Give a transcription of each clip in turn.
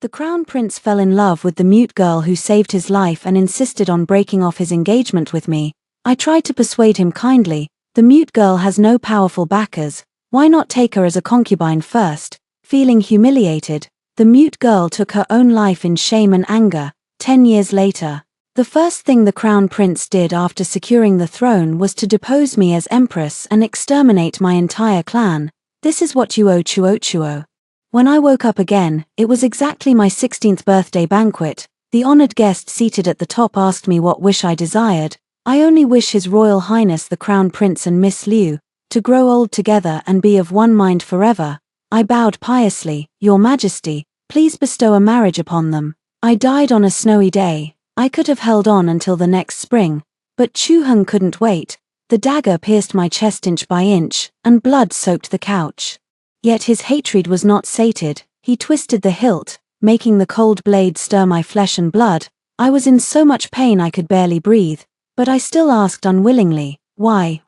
The crown prince fell in love with the mute girl who saved his life and insisted on breaking off his engagement with me. I tried to persuade him kindly. The mute girl has no powerful backers. Why not take her as a concubine first? Feeling humiliated, the mute girl took her own life in shame and anger. 10 years later, the first thing the crown prince did after securing the throne was to depose me as empress and exterminate my entire clan. This is what you owe, Chuo. When I woke up again, it was exactly my 16th birthday banquet. The honored guest seated at the top asked me what wish I desired. I only wish His Royal Highness the Crown Prince and Miss Liu to grow old together and be of one mind forever. I bowed piously. Your Majesty, please bestow a marriage upon them. I died on a snowy day. I could have held on until the next spring, but Chu Heng couldn't wait. The dagger pierced my chest inch by inch, and blood soaked the couch. Yet his hatred was not sated. He twisted the hilt, making the cold blade stir my flesh and blood. I was in so much pain I could barely breathe, but I still asked unwillingly, why?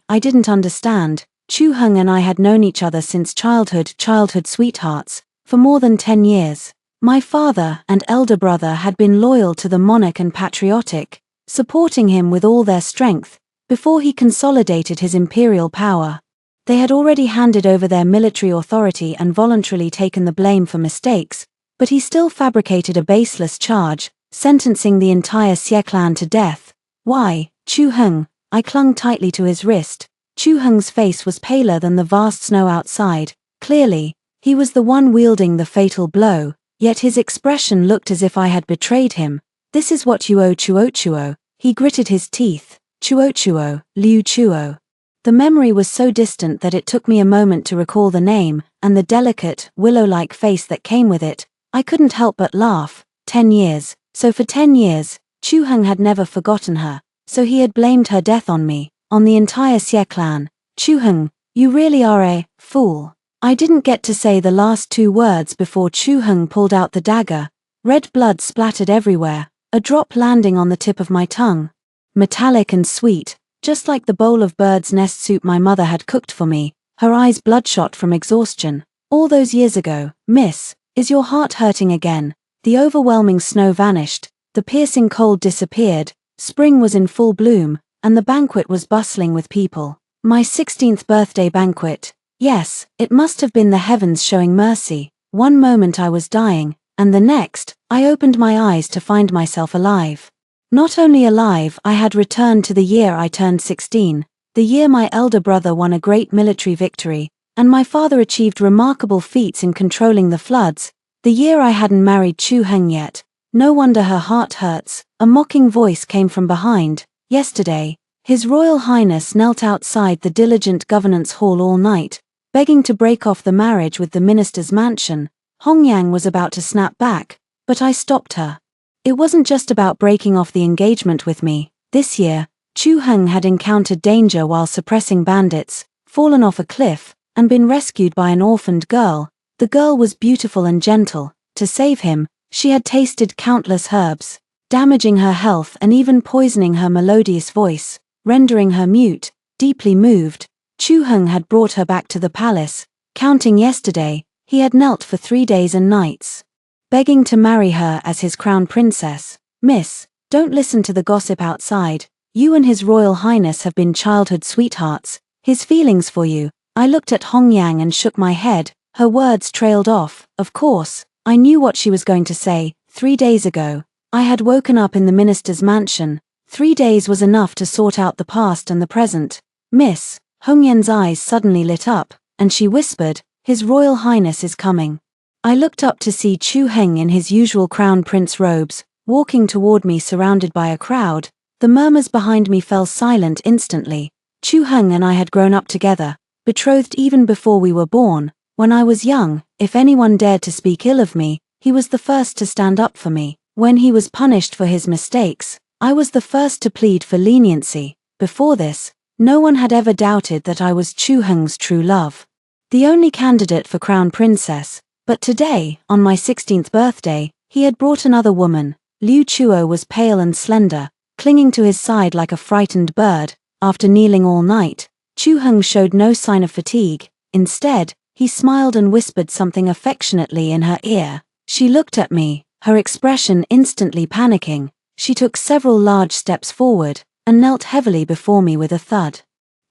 I didn't understand. Chu Heng and I had known each other since childhood sweethearts, for more than 10 years. My father and elder brother had been loyal to the monarch and patriotic, supporting him with all their strength, before he consolidated his imperial power. They had already handed over their military authority and voluntarily taken the blame for mistakes, but he still fabricated a baseless charge, sentencing the entire Xie clan to death. Why, Chu Heng? I clung tightly to his wrist. Chu Heng's face was paler than the vast snow outside. Clearly, he was the one wielding the fatal blow, yet his expression looked as if I had betrayed him. This is what you owe, Chuo. He gritted his teeth. Chuo, Liu Chuo. The memory was so distant that it took me a moment to recall the name, and the delicate, willow-like face that came with it. I couldn't help but laugh. 10 years. So for 10 years, Chu Heng had never forgotten her, so he had blamed her death on me, on the entire Xie clan. Chu Heng, you really are a fool. I didn't get to say the last 2 words before Chu Heng pulled out the dagger. Red blood splattered everywhere, a drop landing on the tip of my tongue. Metallic and sweet, just like the bowl of bird's nest soup my mother had cooked for me, her eyes bloodshot from exhaustion. All those years ago, miss, is your heart hurting again? The overwhelming snow vanished, the piercing cold disappeared, spring was in full bloom, and the banquet was bustling with people. My 16th birthday banquet. Yes, it must have been the heavens showing mercy. One moment I was dying, and the next, I opened my eyes to find myself alive. Not only alive, I had returned to the year I turned 16, the year my elder brother won a great military victory, and my father achieved remarkable feats in controlling the floods, the year I hadn't married Chu Heng yet. No wonder her heart hurts. A mocking voice came from behind. Yesterday, His Royal Highness knelt outside the diligent governance hall all night, begging to break off the marriage with the minister's mansion. Hongyang was about to snap back, but I stopped her. It wasn't just about breaking off the engagement with me. This year, Chu Heng had encountered danger while suppressing bandits, fallen off a cliff, and been rescued by an orphaned girl. The girl was beautiful and gentle. To save him, she had tasted countless herbs, damaging her health and even poisoning her melodious voice, rendering her mute. Deeply moved, Chu Heng had brought her back to the palace. Counting yesterday, he had knelt for 3 days and nights, begging to marry her as his crown princess. Miss, don't listen to the gossip outside. You and His Royal Highness have been childhood sweethearts. His feelings for you. I looked at Hongyang and shook my head. Her words trailed off. Of course, I knew what she was going to say. 3 days ago, I had woken up in the minister's mansion. 3 days was enough to sort out the past and the present. Miss, Hongyang's eyes suddenly lit up, and she whispered, His Royal Highness is coming. I looked up to see Chu Heng in his usual crown prince robes, walking toward me surrounded by a crowd. The murmurs behind me fell silent instantly. Chu Heng and I had grown up together, betrothed even before we were born. When I was young, if anyone dared to speak ill of me, he was the first to stand up for me. When he was punished for his mistakes, I was the first to plead for leniency. Before this, no one had ever doubted that I was Chu Heng's true love, the only candidate for crown princess. But today, on my 16th birthday, he had brought another woman. Liu Chuo was pale and slender, clinging to his side like a frightened bird. After kneeling all night, Chu Heng showed no sign of fatigue. Instead, he smiled and whispered something affectionately in her ear. She looked at me, her expression instantly panicking. She took several large steps forward, and knelt heavily before me with a thud.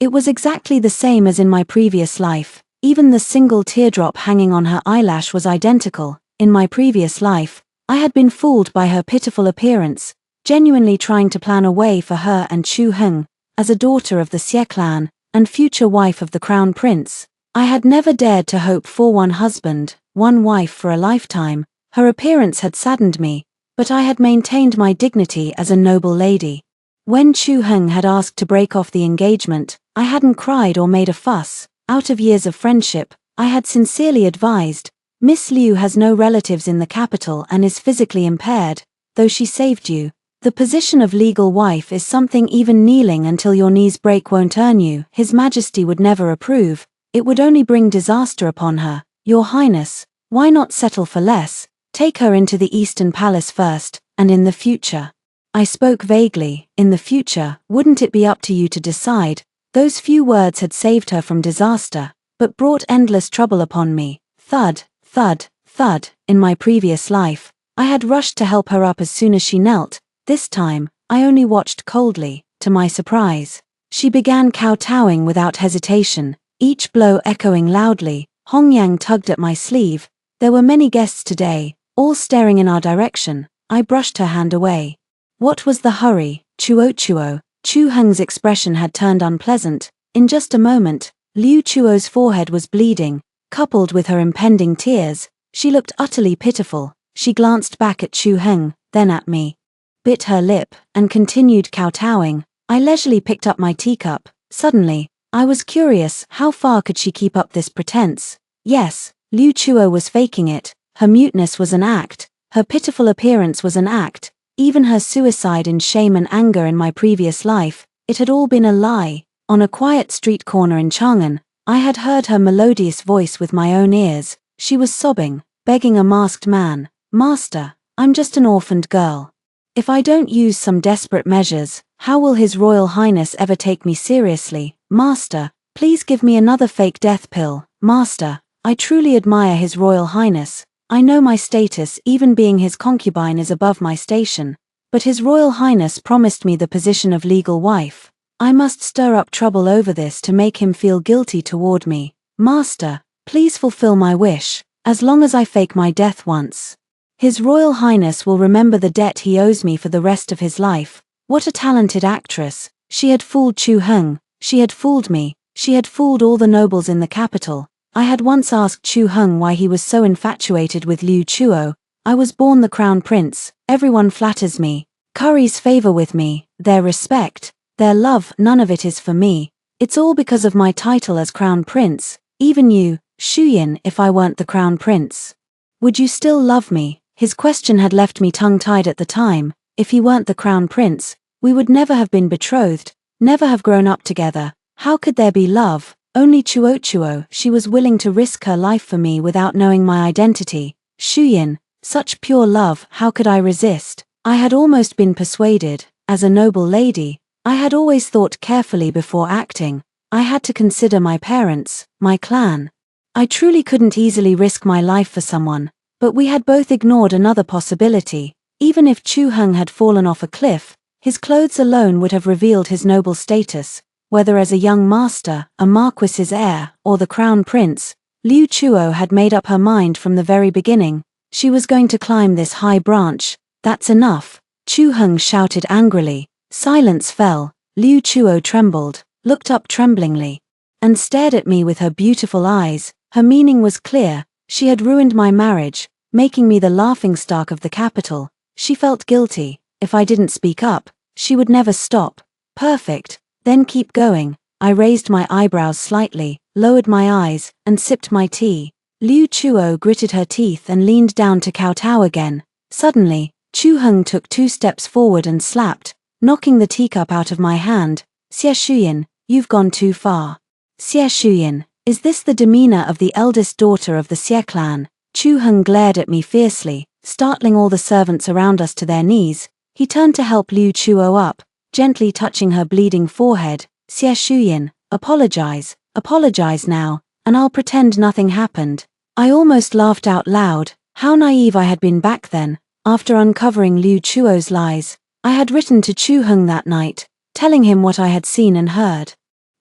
It was exactly the same as in my previous life. Even the single teardrop hanging on her eyelash was identical. In my previous life, I had been fooled by her pitiful appearance, genuinely trying to plan a way for her and Chu Heng, as a daughter of the Xie clan, and future wife of the crown prince. I had never dared to hope for one husband, one wife for a lifetime. Her appearance had saddened me, but I had maintained my dignity as a noble lady. When Chu Heng had asked to break off the engagement, I hadn't cried or made a fuss. Out of years of friendship, I had sincerely advised, Miss Liu has no relatives in the capital and is physically impaired, though she saved you. The position of legal wife is something even kneeling until your knees break won't earn you. His Majesty would never approve. It would only bring disaster upon her. Your Highness, why not settle for less? Take her into the Eastern Palace first, and in the future. I spoke vaguely. In the future, wouldn't it be up to you to decide? Those few words had saved her from disaster, but brought endless trouble upon me. Thud, thud, thud. In my previous life, I had rushed to help her up as soon as she knelt. This time, I only watched coldly. To my surprise, she began kowtowing without hesitation, each blow echoing loudly. Hong Yang tugged at my sleeve. There were many guests today, all staring in our direction. I brushed her hand away. What was the hurry? Chuo. Chu Heng's expression had turned unpleasant. In just a moment, Liu Chuo's forehead was bleeding, coupled with her impending tears. She looked utterly pitiful. She glanced back at Chu Heng, then at me, bit her lip, and continued kowtowing. I leisurely picked up my teacup. Suddenly, I was curious, how far could she keep up this pretense? Yes, Liu Chuo was faking it. Her muteness was an act. Her pitiful appearance was an act. Even her suicide in shame and anger in my previous life, it had all been a lie. On a quiet street corner in Chang'an, I had heard her melodious voice with my own ears. She was sobbing, begging a masked man, "Master, I'm just an orphaned girl. If I don't use some desperate measures, how will His Royal Highness ever take me seriously? Master, please give me another fake death pill. Master, I truly admire His Royal Highness. I know my status, even being his concubine, is above my station. But His Royal Highness promised me the position of legal wife. I must stir up trouble over this to make him feel guilty toward me. Master, please fulfill my wish, as long as I fake my death once. His Royal Highness will remember the debt he owes me for the rest of his life." What a talented actress. She had fooled Chu Heng. She had fooled me. She had fooled all the nobles in the capital. I had once asked Chu Heng why he was so infatuated with Liu Chuo. I was born the crown prince. Everyone flatters me, curries favor with me, their respect, their love, none of it is for me. It's all because of my title as crown prince. Even you, Shuyin, if I weren't the crown prince, would you still love me? His question had left me tongue-tied at the time. If he weren't the crown prince, we would never have been betrothed, never have grown up together. How could there be love? Only Chuo. She was willing to risk her life for me without knowing my identity. Shuyin, such pure love, how could I resist? I had almost been persuaded. As a noble lady, I had always thought carefully before acting. I had to consider my parents, my clan. I truly couldn't easily risk my life for someone, but we had both ignored another possibility. Even if Chu Heng had fallen off a cliff, his clothes alone would have revealed his noble status. Whether as a young master, a marquis's heir, or the crown prince, Liu Chuo had made up her mind from the very beginning. She was going to climb this high branch. That's enough. Chu Heng shouted angrily. Silence fell. Liu Chuo trembled, looked up tremblingly, and stared at me with her beautiful eyes. Her meaning was clear. She had ruined my marriage, making me the laughingstock of the capital. She felt guilty. If I didn't speak up, she would never stop. Perfect. Then keep going. I raised my eyebrows slightly, lowered my eyes, and sipped my tea. Liu Chuo gritted her teeth and leaned down to kowtow again. Suddenly, Chu Heng took 2 steps forward and slapped, knocking the teacup out of my hand. Xie Shuyin, you've gone too far. Xie Shuyin, is this the demeanor of the eldest daughter of the Xie clan? Chu Heng glared at me fiercely, startling all the servants around us to their knees. He turned to help Liu Chuo up, gently touching her bleeding forehead. Xie Shuyin, apologize now, and I'll pretend nothing happened. I almost laughed out loud. How naive I had been back then. After uncovering Liu Chuo's lies, I had written to Chu Heng that night, telling him what I had seen and heard,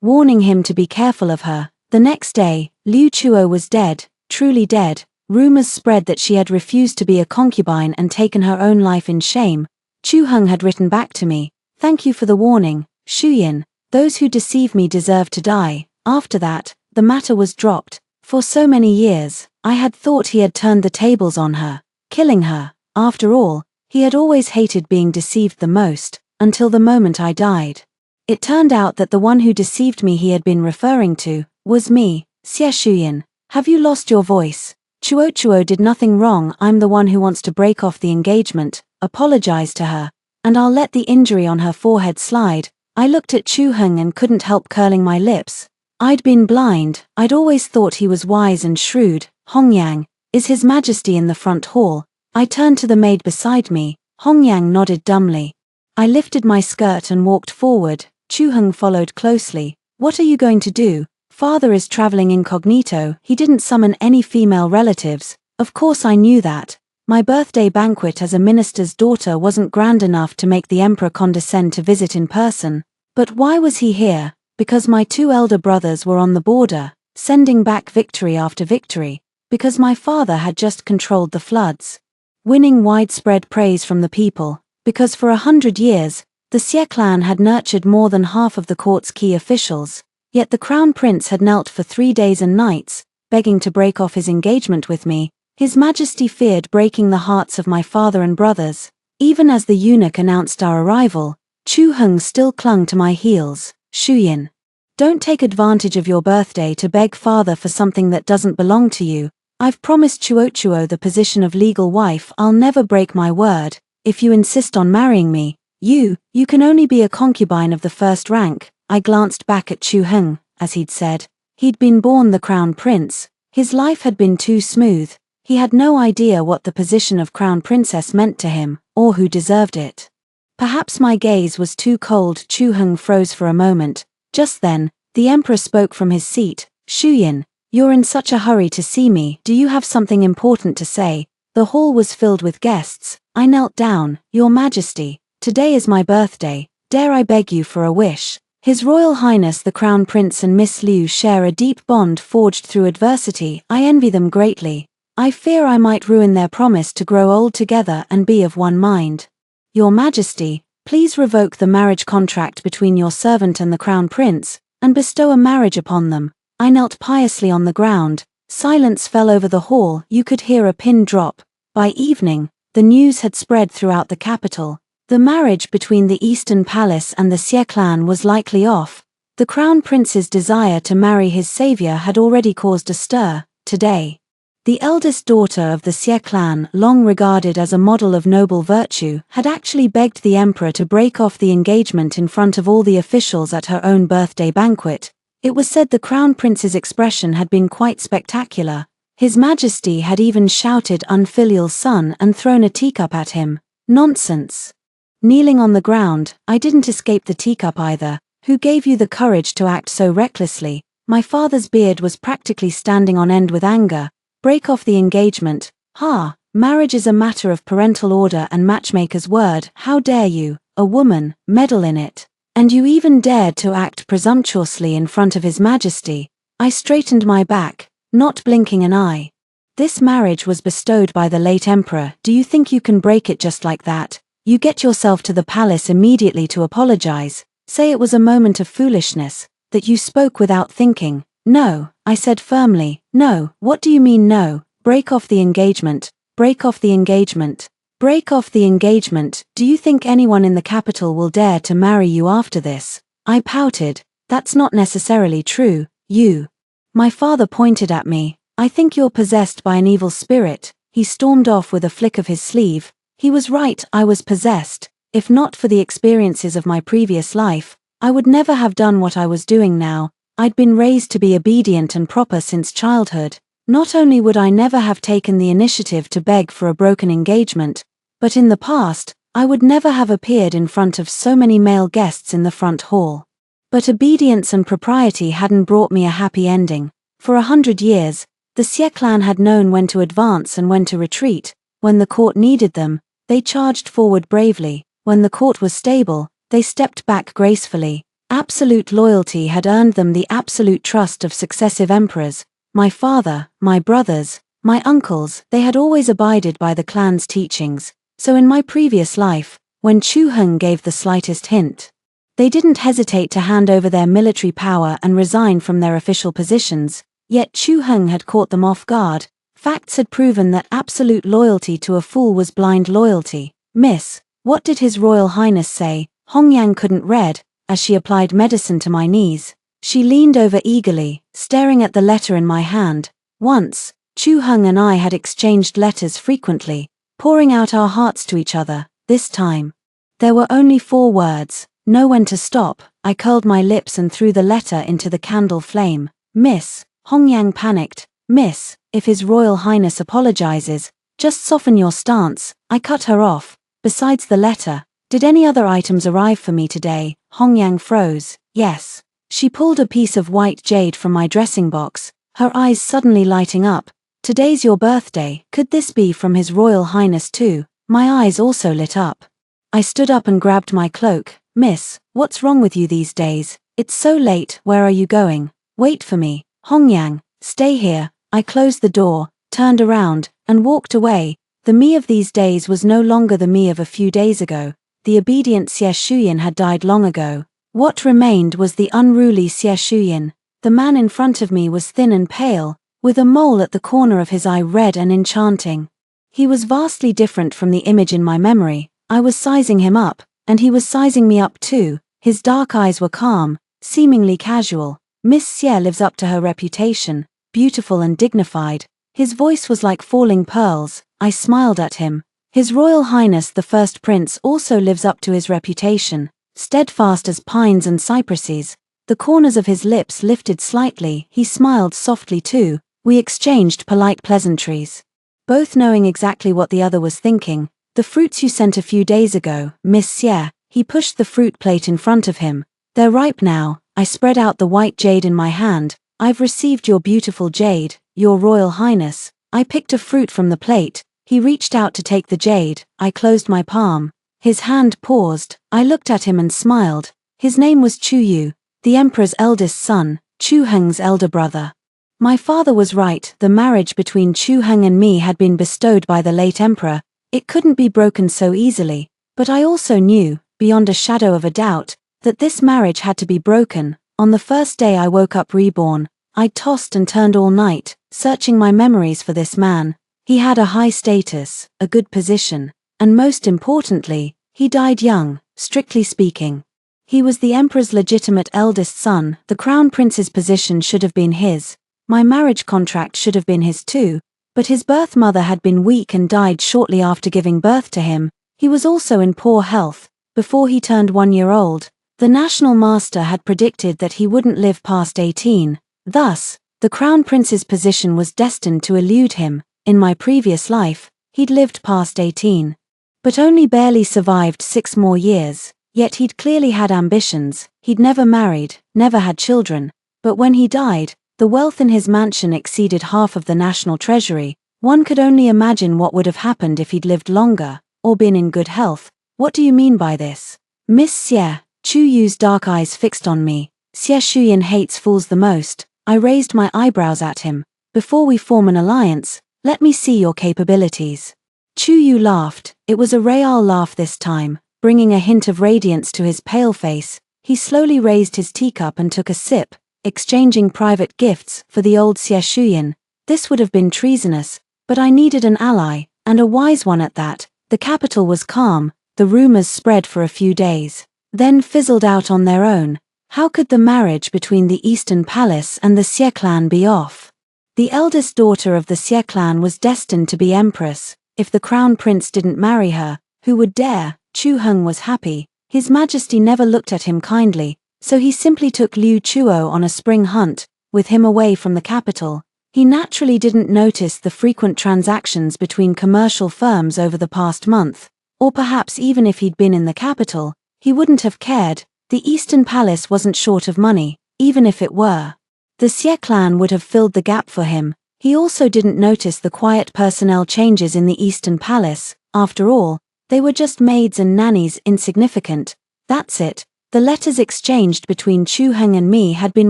warning him to be careful of her. The next day, Liu Chuo was dead, truly dead. Rumors spread that she had refused to be a concubine and taken her own life in shame. Chu Heng had written back to me, "Thank you for the warning, Shuyin. Those who deceive me deserve to die." After that, the matter was dropped. For so many years, I had thought he had turned the tables on her, killing her. After all, he had always hated being deceived the most, until the moment I died. It turned out that the one who deceived me he had been referring to was me. Xie Shuyin, have you lost your voice? Chuo did nothing wrong. I'm the one who wants to break off the engagement, apologize to her, and I'll let the injury on her forehead slide. I looked at Chu Heng and couldn't help curling my lips. I'd been blind. I'd always thought he was wise and shrewd. Hongyang, is His Majesty in the front hall? I turned to the maid beside me. Hongyang nodded dumbly. I lifted my skirt and walked forward. Chu Heng followed closely. What are you going to do? Father is traveling incognito. He didn't summon any female relatives. Of course I knew that. My birthday banquet as a minister's daughter wasn't grand enough to make the emperor condescend to visit in person. But why was he here? Because my two elder brothers were on the border, sending back victory after victory. Because my father had just controlled the floods, winning widespread praise from the people. Because for 100 years, the Xie clan had nurtured more than half of the court's key officials. Yet the crown prince had knelt for 3 days and nights, begging to break off his engagement with me. His Majesty feared breaking the hearts of my father and brothers. Even as the eunuch announced our arrival, Chu Heng still clung to my heels. Shuyin, don't take advantage of your birthday to beg father for something that doesn't belong to you. I've promised Chuo the position of legal wife. I'll never break my word. If you insist on marrying me, you can only be a concubine of the first rank. I glanced back at Chu Heng, as he'd said. He'd been born the crown prince. His life had been too smooth. He had no idea what the position of crown princess meant to him, or who deserved it. Perhaps my gaze was too cold. Chu Heng froze for a moment. Just then, the emperor spoke from his seat. Shuyin, you're in such a hurry to see me. Do you have something important to say? The hall was filled with guests. I knelt down. Your Majesty, today is my birthday. Dare I beg you for a wish? His Royal Highness the Crown Prince and Miss Liu share a deep bond forged through adversity. I envy them greatly. I fear I might ruin their promise to grow old together and be of one mind. Your Majesty, please revoke the marriage contract between your servant and the Crown Prince, and bestow a marriage upon them. I knelt piously on the ground. Silence fell over the hall. You could hear a pin drop. By evening, the news had spread throughout the capital. The marriage between the Eastern Palace and the Xie clan was likely off. The Crown Prince's desire to marry his savior had already caused a stir. Today, the eldest daughter of the Xie clan, long regarded as a model of noble virtue, had actually begged the emperor to break off the engagement in front of all the officials at her own birthday banquet. It was said the Crown Prince's expression had been quite spectacular. His Majesty had even shouted unfilial son and thrown a teacup at him. Nonsense. Kneeling on the ground, I didn't escape the teacup either. Who gave you the courage to act so recklessly? My father's beard was practically standing on end with anger. Break off the engagement. Ha! Marriage is a matter of parental order and matchmaker's word. How dare you, a woman, meddle in it? And you even dared to act presumptuously in front of His Majesty. I straightened my back, not blinking an eye. This marriage was bestowed by the late emperor. Do you think you can break it just like that? You get yourself to the palace immediately to apologize. Say it was a moment of foolishness, that you spoke without thinking. No, I said firmly. No. What do you mean no? Break off the engagement. Break off the engagement. Break off the engagement. Do you think anyone in the capital will dare to marry you after this? I pouted. That's not necessarily true. You. My father pointed at me. I think you're possessed by an evil spirit. He stormed off with a flick of his sleeve. He was right, I was possessed. If not for the experiences of my previous life, I would never have done what I was doing now. I'd been raised to be obedient and proper since childhood. Not only would I never have taken the initiative to beg for a broken engagement, but in the past, I would never have appeared in front of so many male guests in the front hall. But obedience and propriety hadn't brought me a happy ending. For 100 years, The thei clan had known when to advance and when to retreat. When the court needed them, they charged forward bravely. When the court was stable, they stepped back gracefully. Absolute loyalty had earned them the absolute trust of successive emperors. My father, my brothers, my uncles, they had always abided by the clan's teachings. So in my previous life, when Chu Heng gave the slightest hint, they didn't hesitate to hand over their military power and resign from their official positions. Yet Chu Heng had caught them off guard. Facts had proven that absolute loyalty to a fool was blind loyalty. Miss, what did His Royal Highness say? Hongyang couldn't read, as she applied medicine to my knees. She leaned over eagerly, staring at the letter in my hand. Once, Chu Heng and I had exchanged letters frequently, pouring out our hearts to each other. This time, there were only 4 words. Know when to stop. I curled my lips and threw the letter into the candle flame. Miss, Hongyang panicked. Miss, if His Royal Highness apologizes, just soften your stance. I cut her off. Besides the letter, did any other items arrive for me today? Hongyang froze. Yes. She pulled a piece of white jade from my dressing box, her eyes suddenly lighting up. Today's your birthday. Could this be from His Royal Highness too? My eyes also lit up. I stood up and grabbed my cloak. Miss, what's wrong with you these days? It's so late. Where are you going? Wait for me. Hongyang, stay here. I closed the door, turned around, and walked away. The me of these days was no longer the me of a few days ago. The obedient Xie Shuyan had died long ago. What remained was the unruly Xie Shuyan. The man in front of me was thin and pale, with a mole at the corner of his eye red and enchanting. He was vastly different from the image in my memory. I was sizing him up, and he was sizing me up too. His dark eyes were calm, seemingly casual. Miss Xie lives up to her reputation, beautiful and dignified. His voice was like falling pearls. I smiled at him. His Royal Highness the First Prince also lives up to his reputation, steadfast as pines and cypresses. The corners of his lips lifted slightly. He smiled softly too. We exchanged polite pleasantries, both knowing exactly what the other was thinking. The fruits you sent a few days ago, Miss Xie. He pushed the fruit plate in front of him. They're ripe now. I spread out the white jade in my hand. I've received your beautiful jade, Your Royal Highness. I picked a fruit from the plate. He reached out to take the jade. I closed my palm. His hand paused. I looked at him and smiled. His name was Chu Yu, the Emperor's eldest son, Chu Heng's elder brother. My father was right. The marriage between Chu Heng and me had been bestowed by the late Emperor. It couldn't be broken so easily. But I also knew, beyond a shadow of a doubt, that this marriage had to be broken. On the first day I woke up reborn, I tossed and turned all night, searching my memories for this man. He had a high status, a good position, and most importantly, he died young, strictly speaking. He was the Emperor's legitimate eldest son. The Crown Prince's position should have been his. My marriage contract should have been his too, but his birth mother had been weak and died shortly after giving birth to him. He was also in poor health. Before he turned 1 year old, the National Master had predicted that he wouldn't live past 18. Thus, the Crown Prince's position was destined to elude him. In my previous life, he'd lived past 18. But only barely survived 6 more years. Yet he'd clearly had ambitions. He'd never married, never had children. But when he died, the wealth in his mansion exceeded half of the national treasury. One could only imagine what would have happened if he'd lived longer, or been in good health. What do you mean by this? Miss Xie, Chu Yu's dark eyes fixed on me. Xie Shuyan hates fools the most. I raised my eyebrows at him. Before we form an alliance, let me see your capabilities. Chu Yu laughed. It was a real laugh this time, bringing a hint of radiance to his pale face. He slowly raised his teacup and took a sip, exchanging private gifts for the old Xie Shuyan. This would have been treasonous, but I needed an ally, and a wise one at that. The capital was calm. The rumors spread for a few days, then fizzled out on their own. How could the marriage between the Eastern Palace and the Xie clan be off? The eldest daughter of the Xie clan was destined to be empress. If the crown prince didn't marry her, who would dare? Chu Heng was happy. His Majesty never looked at him kindly, so he simply took Liu Chuo on a spring hunt, with him away from the capital. He naturally didn't notice the frequent transactions between commercial firms over the past month. Or perhaps even if he'd been in the capital, he wouldn't have cared. The Eastern Palace wasn't short of money, even if it were. The Xie clan would have filled the gap for him. He also didn't notice the quiet personnel changes in the Eastern Palace. After all, they were just maids and nannies, insignificant. That's it. The letters exchanged between Chu Heng and me had been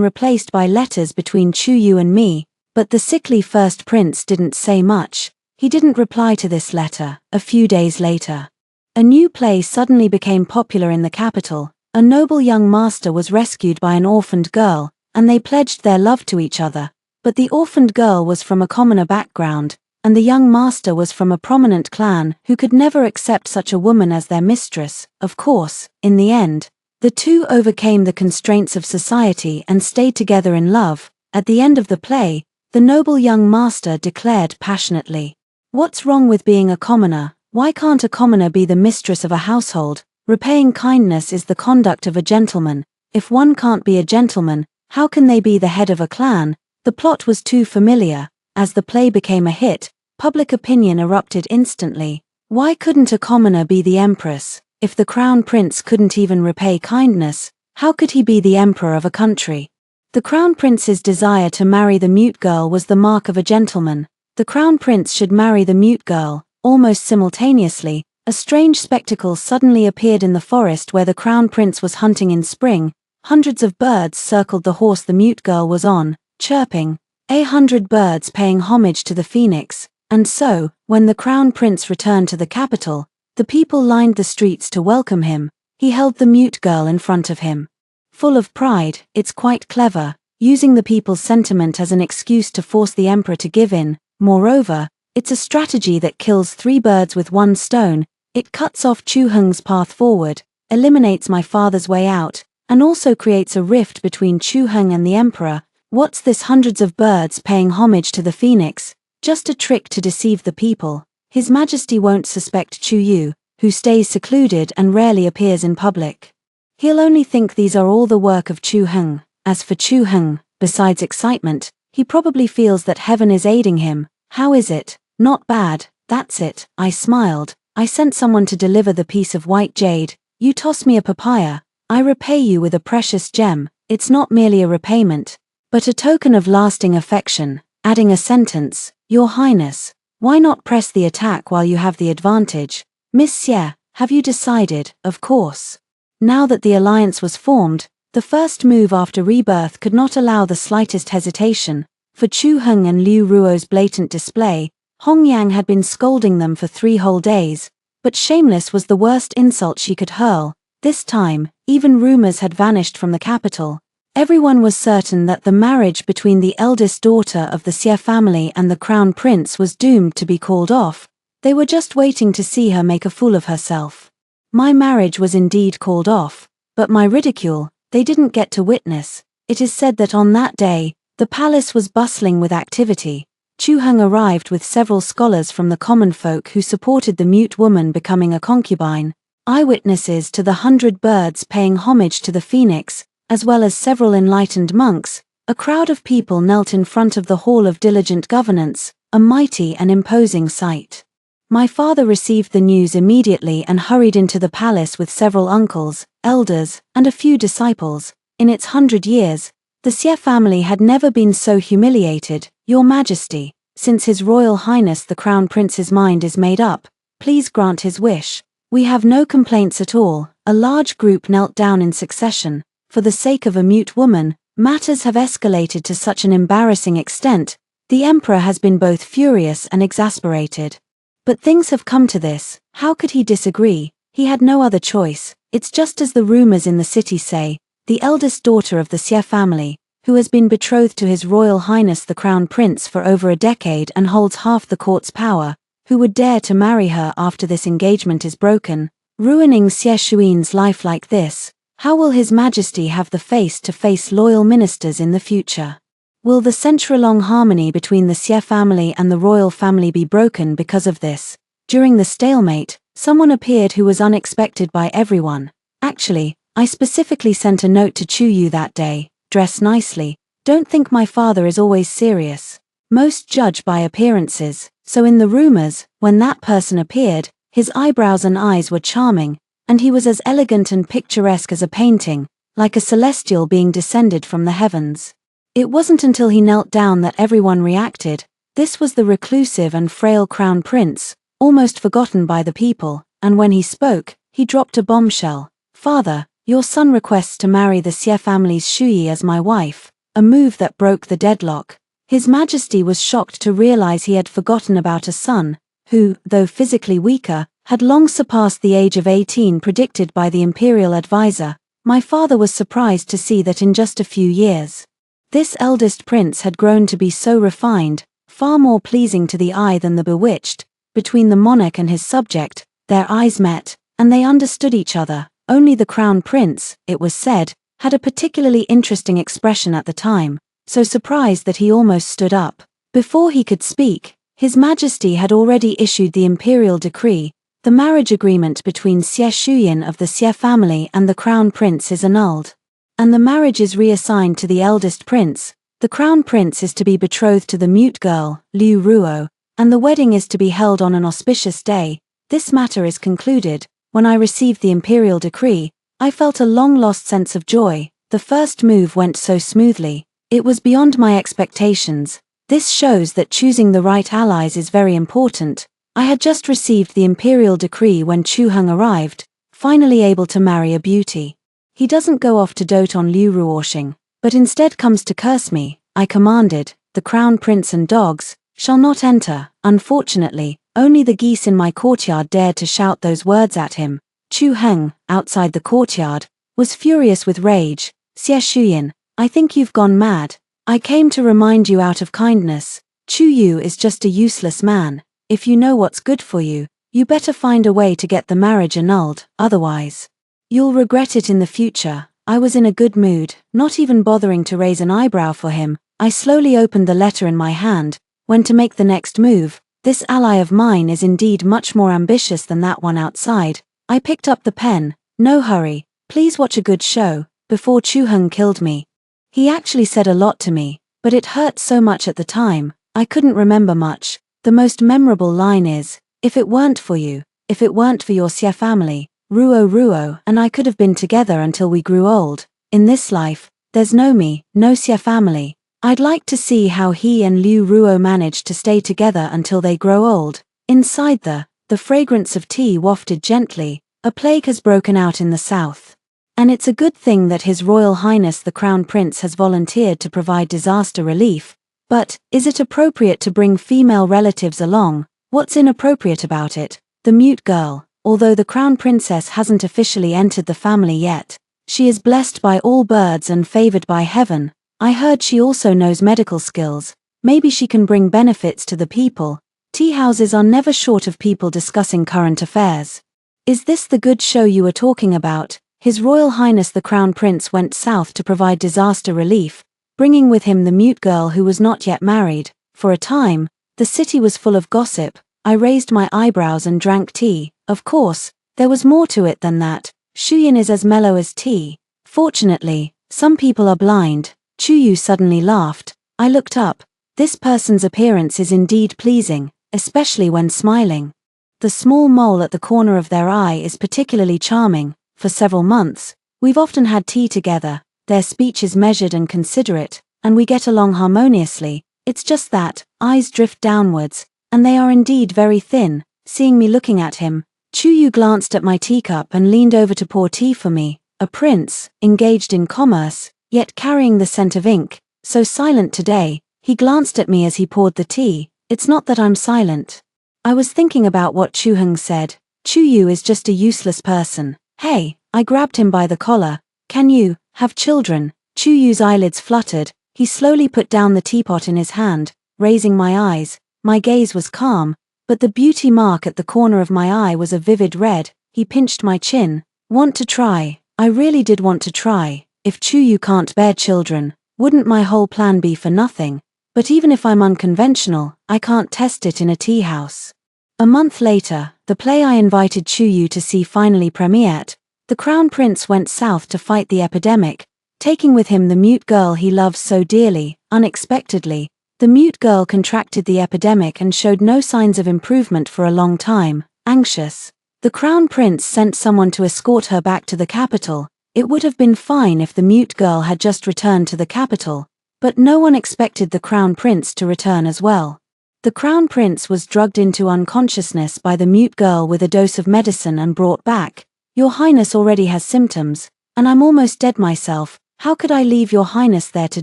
replaced by letters between Chu Yu and me, but the sickly first prince didn't say much. He didn't reply to this letter. A few days later, a new play suddenly became popular in the capital. A noble young master was rescued by an orphaned girl, and they pledged their love to each other. But the orphaned girl was from a commoner background, and the young master was from a prominent clan who could never accept such a woman as their mistress. Of course, in the end, the two overcame the constraints of society and stayed together in love. At the end of the play, the noble young master declared passionately, "What's wrong with being a commoner? Why can't a commoner be the mistress of a household? Repaying kindness is the conduct of a gentleman. If one can't be a gentleman, how can they be the head of a clan?" The plot was too familiar. As the play became a hit, public opinion erupted instantly. Why couldn't a commoner be the empress? If the crown prince couldn't even repay kindness, how could he be the emperor of a country? The crown prince's desire to marry the mute girl was the mark of a gentleman. The crown prince should marry the mute girl. Almost simultaneously, a strange spectacle suddenly appeared in the forest where the crown prince was hunting in spring. Hundreds of birds circled the horse the mute girl was on, chirping, 100 birds paying homage to the phoenix. And so, when the crown prince returned to the capital, the people lined the streets to welcome him. He held the mute girl in front of him. Full of pride, it's quite clever, using the people's sentiment as an excuse to force the emperor to give in. Moreover, it's a strategy that kills 3 birds with 1 stone. It cuts off Chu Heng's path forward, eliminates my father's way out, and also creates a rift between Chu Heng and the emperor. What's this hundreds of birds paying homage to the phoenix? Just a trick to deceive the people. His Majesty won't suspect Chu Yu, who stays secluded and rarely appears in public. He'll only think these are all the work of Chu Heng. As for Chu Heng, besides excitement, he probably feels that heaven is aiding him. How is it? Not bad, that's it. I smiled. I sent someone to deliver the piece of white jade. You toss me a papaya. I repay you with a precious gem. It's not merely a repayment, but a token of lasting affection. Adding a sentence, Your Highness, why not press the attack while you have the advantage? Monsieur, have you decided? Of course. Now that the alliance was formed, the first move after rebirth could not allow the slightest hesitation. For Chu Heng and Liu Ruo's blatant display, Hong Yang had been scolding them for 3 whole days, but shameless was the worst insult she could hurl. This time, even rumors had vanished from the capital. Everyone was certain that the marriage between the eldest daughter of the Xie family and the crown prince was doomed to be called off. They were just waiting to see her make a fool of herself. My marriage was indeed called off, but my ridicule, they didn't get to witness. It is said that on that day, the palace was bustling with activity. Chu Heng arrived with several scholars from the common folk who supported the mute woman becoming a concubine, eyewitnesses to the 100 birds paying homage to the phoenix, as well as several enlightened monks. A crowd of people knelt in front of the Hall of Diligent Governance, a mighty and imposing sight. My father received the news immediately and hurried into the palace with several uncles, elders, and a few disciples. In its 100 years, the Xie family had never been so humiliated. Your Majesty, since His Royal Highness the Crown Prince's mind is made up, please grant his wish. We have no complaints at all. A large group knelt down in succession. For the sake of a mute woman, matters have escalated to such an embarrassing extent. The emperor has been both furious and exasperated. But things have come to this. How could he disagree? He had no other choice. It's just as the rumors in the city say. The eldest daughter of the Xie family, who has been betrothed to His Royal Highness the Crown Prince for over a decade and holds half the court's power, who would dare to marry her after this engagement is broken, ruining Xie Shuin's life like this? How will His Majesty have the face to face loyal ministers in the future? Will the century-long harmony between the Xie family and the royal family be broken because of this? During the stalemate, someone appeared who was unexpected by everyone. Actually, I specifically sent a note to Chu Yu that day. Dress nicely. Don't think my father is always serious. Most judge by appearances, so in the rumors, when that person appeared, his eyebrows and eyes were charming, and he was as elegant and picturesque as a painting, like a celestial being descended from the heavens. It wasn't until he knelt down that everyone reacted. This was the reclusive and frail crown prince, almost forgotten by the people, and when he spoke, he dropped a bombshell. "Father, your son requests to marry the Xie family's Shuyi as my wife," a move that broke the deadlock. His Majesty was shocked to realize he had forgotten about a son, who, though physically weaker, had long surpassed the age of 18 predicted by the imperial advisor. My father was surprised to see that in just a few years, this eldest prince had grown to be so refined, far more pleasing to the eye than the bewitched. Between the monarch and his subject, their eyes met, and they understood each other. Only the crown prince, it was said, had a particularly interesting expression at the time, so surprised that he almost stood up. Before he could speak, His Majesty had already issued the imperial decree. The marriage agreement between Xie Shuyin of the Xie family and the crown prince is annulled, and the marriage is reassigned to the eldest prince. The crown prince is to be betrothed to the mute girl, Liu Ruo, and the wedding is to be held on an auspicious day. This matter is concluded. When I received the imperial decree, I felt a long-lost sense of joy. The first move went so smoothly. It was beyond my expectations. This shows that choosing the right allies is very important. I had just received the imperial decree when Chu Heng arrived, finally able to marry a beauty. He doesn't go off to dote on Liu Ruoxing, but instead comes to curse me. I commanded, "The crown prince and dogs shall not enter." Unfortunately, only the geese in my courtyard dared to shout those words at him. Chu Heng, outside the courtyard, was furious with rage. "Xie Shuyin, I think you've gone mad. I came to remind you out of kindness. Chu Yu is just a useless man. If you know what's good for you, you better find a way to get the marriage annulled, otherwise you'll regret it in the future." I was in a good mood, not even bothering to raise an eyebrow for him. I slowly opened the letter in my hand. When to make the next move? This ally of mine is indeed much more ambitious than that one outside. I picked up the pen. "No hurry, please watch a good show," before Chu Heng killed me. He actually said a lot to me, but it hurt so much at the time, I couldn't remember much. The most memorable line is, "If it weren't for you, if it weren't for your Xie family, Ruo and I could have been together until we grew old. In this life, there's no me, no Xie family." I'd like to see how he and Liu Ruo managed to stay together until they grow old. Inside the fragrance of tea wafted gently. A plague has broken out in the south, and it's a good thing that His Royal Highness the Crown Prince has volunteered to provide disaster relief. But, is it appropriate to bring female relatives along? What's inappropriate about it? The mute girl, although the Crown Princess hasn't officially entered the family yet, she is blessed by all birds and favored by heaven. I heard she also knows medical skills. Maybe she can bring benefits to the people. Tea houses are never short of people discussing current affairs. Is this the good show you were talking about? His Royal Highness the Crown Prince went south to provide disaster relief, bringing with him the mute girl who was not yet married. For a time, the city was full of gossip. I raised my eyebrows and drank tea. Of course, there was more to it than that. Shuyin is as mellow as tea. Fortunately, some people are blind. Chu Yu suddenly laughed. I looked up. This person's appearance is indeed pleasing, especially when smiling. The small mole at the corner of their eye is particularly charming. For several months, we've often had tea together. Their speech is measured and considerate, and we get along harmoniously. It's just that, eyes drift downwards, and they are indeed very thin. Seeing me looking at him, Chu Yu glanced at my teacup and leaned over to pour tea for me. A prince, engaged in commerce, yet carrying the scent of ink, so silent today. He glanced at me as he poured the tea. It's not that I'm silent. I was thinking about what Chu Heng said. Chu Yu is just a useless person. Hey, I grabbed him by the collar. Can you have children? Chu Yu's eyelids fluttered. He slowly put down the teapot in his hand, raising my eyes. My gaze was calm, but the beauty mark at the corner of my eye was a vivid red. He pinched my chin. Want to try? I really did want to try. If Chu Yu can't bear children, wouldn't my whole plan be for nothing? But even if I'm unconventional, I can't test it in a tea house. A month later, the play I invited Chu Yu to see finally premiered. The Crown Prince went south to fight the epidemic, taking with him the mute girl he loves so dearly. Unexpectedly, the mute girl contracted the epidemic and showed no signs of improvement for a long time. Anxious, the Crown Prince sent someone to escort her back to the capital. It would have been fine if the mute girl had just returned to the capital, but no one expected the Crown Prince to return as well. The crown prince was drugged into unconsciousness by the mute girl with a dose of medicine and brought back. Your Highness already has symptoms, and I'm almost dead myself. How could I leave your Highness there to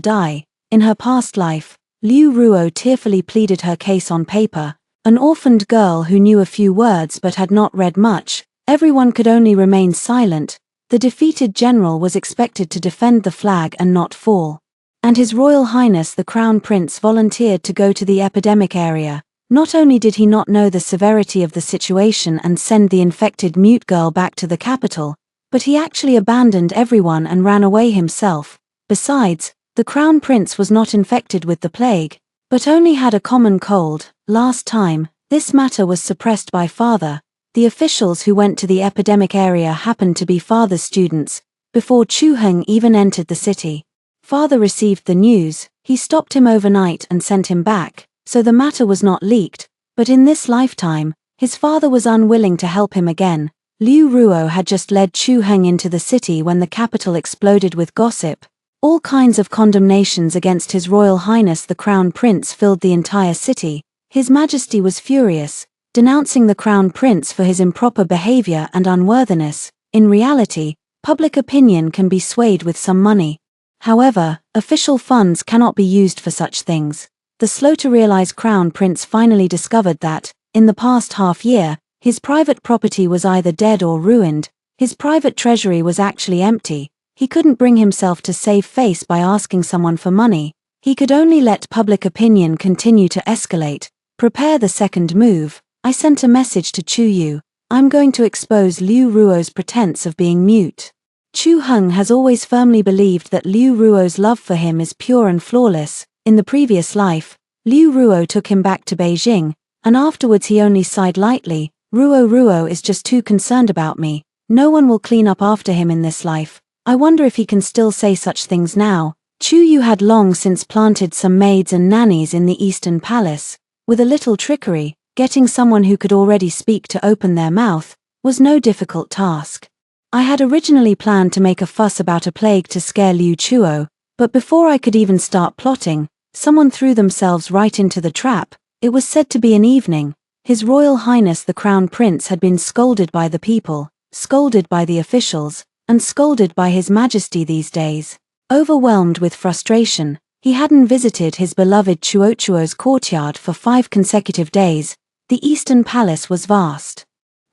die? In her past life, Liu Ruo tearfully pleaded her case on paper. An orphaned girl who knew a few words but had not read much, everyone could only remain silent. The defeated general was expected to defend the flag and not fall. And His Royal Highness the Crown Prince volunteered to go to the epidemic area. Not only did he not know the severity of the situation and send the infected mute girl back to the capital, but he actually abandoned everyone and ran away himself. Besides, the Crown Prince was not infected with the plague, but only had a common cold. Last time, this matter was suppressed by Father. The officials who went to the epidemic area happened to be Father's students, before Chu Heng even entered the city. Father received the news, he stopped him overnight and sent him back, so the matter was not leaked, but in this lifetime, his father was unwilling to help him again. Liu Ruo had just led Chu Heng into the city when the capital exploded with gossip. All kinds of condemnations against His Royal Highness the Crown Prince filled the entire city. His Majesty was furious, denouncing the Crown Prince for his improper behavior and unworthiness. In reality, public opinion can be swayed with some money. However, official funds cannot be used for such things. The slow-to-realize Crown Prince finally discovered that, in the past half-year, his private property was either dead or ruined. His private treasury was actually empty. He couldn't bring himself to save face by asking someone for money. He could only let public opinion continue to escalate. Prepare the second move. I sent a message to Chu Yu. I'm going to expose Liu Ruo's pretense of being mute. Chu Heng has always firmly believed that Liu Ruo's love for him is pure and flawless. In the previous life, Liu Ruo took him back to Beijing, and afterwards he only sighed lightly. Ruo is just too concerned about me. No one will clean up after him in this life. I wonder if he can still say such things now. Chu Yu had long since planted some maids and nannies in the Eastern Palace. With a little trickery, getting someone who could already speak to open their mouth was no difficult task. I had originally planned to make a fuss about a plague to scare Liu Chuo, but before I could even start plotting, someone threw themselves right into the trap. It was said to be an evening. His Royal Highness the Crown Prince had been scolded by the people, scolded by the officials, and scolded by His Majesty these days. Overwhelmed with frustration, he hadn't visited his beloved Chuochuo's courtyard for 5 consecutive days. The Eastern Palace was vast,